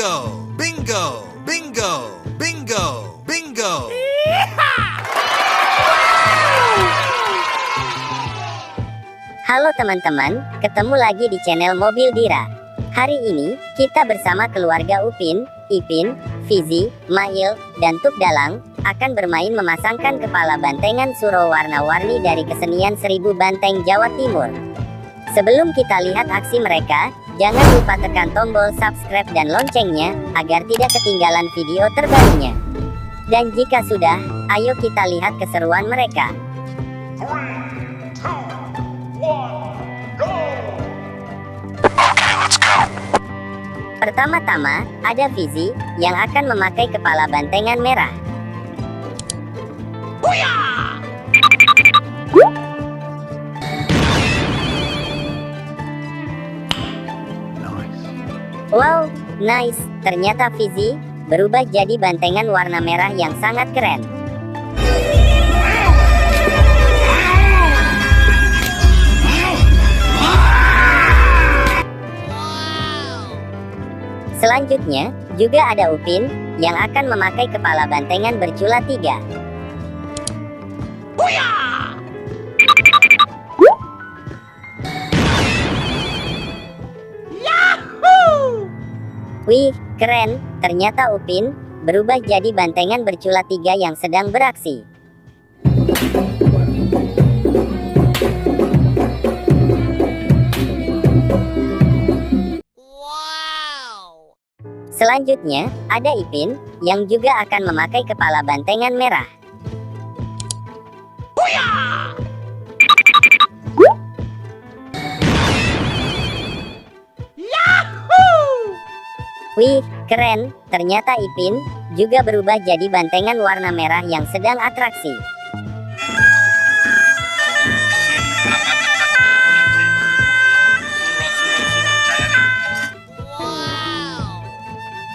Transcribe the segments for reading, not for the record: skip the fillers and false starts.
Bingo, bingo, bingo, bingo, bingo. Halo teman-teman, ketemu lagi di channel Mobil Dira. Hari ini, kita bersama keluarga Upin, Ipin, Fizi, Mail, dan Tuk Dalang, akan bermain memasangkan kepala bantengan suro warna-warni dari kesenian 1000 Banteng Jawa Timur. Sebelum kita lihat aksi mereka, jangan lupa tekan tombol subscribe dan loncengnya, agar tidak ketinggalan video terbarunya. Dan jika sudah, ayo kita lihat keseruan mereka. 3, 2, 1, go! Pertama-tama, ada Fizi, yang akan memakai kepala bantengan merah. Wow, nice. Ternyata Fizi berubah jadi bantengan warna merah yang sangat keren. Selanjutnya, juga ada Upin, yang akan memakai kepala bantengan bercula 3. Wih, keren. Ternyata Upin berubah jadi bantengan bercula 3 yang sedang beraksi. Selanjutnya, ada Ipin, yang juga akan memakai kepala bantengan merah. Wih, keren. Ternyata Ipin juga berubah jadi bantengan warna merah yang sedang atraksi.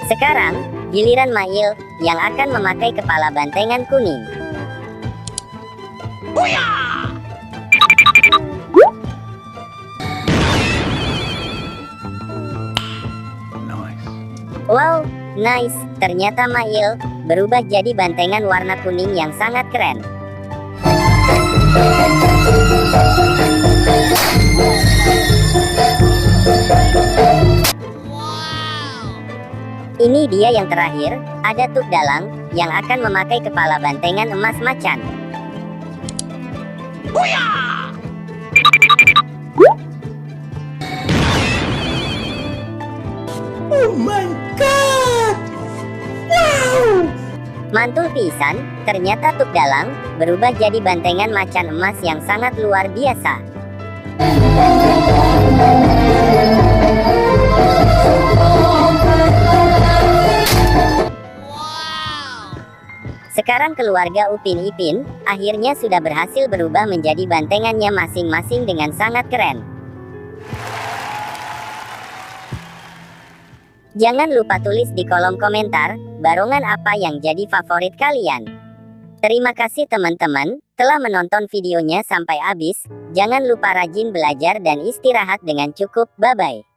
Sekarang, giliran Mail, yang akan memakai kepala bantengan kuning. Wow, nice. Ternyata Mail berubah jadi bantengan warna kuning yang sangat keren. Ini dia yang terakhir, ada Tuk Dalang, yang akan memakai kepala bantengan emas macan. Oh my god! Wow! Mantul pisan, ternyata Tuk Dalang berubah jadi bantengan macan emas yang sangat luar biasa. Sekarang keluarga Upin Ipin akhirnya sudah berhasil berubah menjadi bantengannya masing-masing dengan sangat keren. Jangan lupa tulis di kolom komentar, barongan apa yang jadi favorit kalian. Terima kasih teman-teman, telah menonton videonya sampai habis. Jangan lupa rajin belajar dan istirahat dengan cukup. Bye-bye.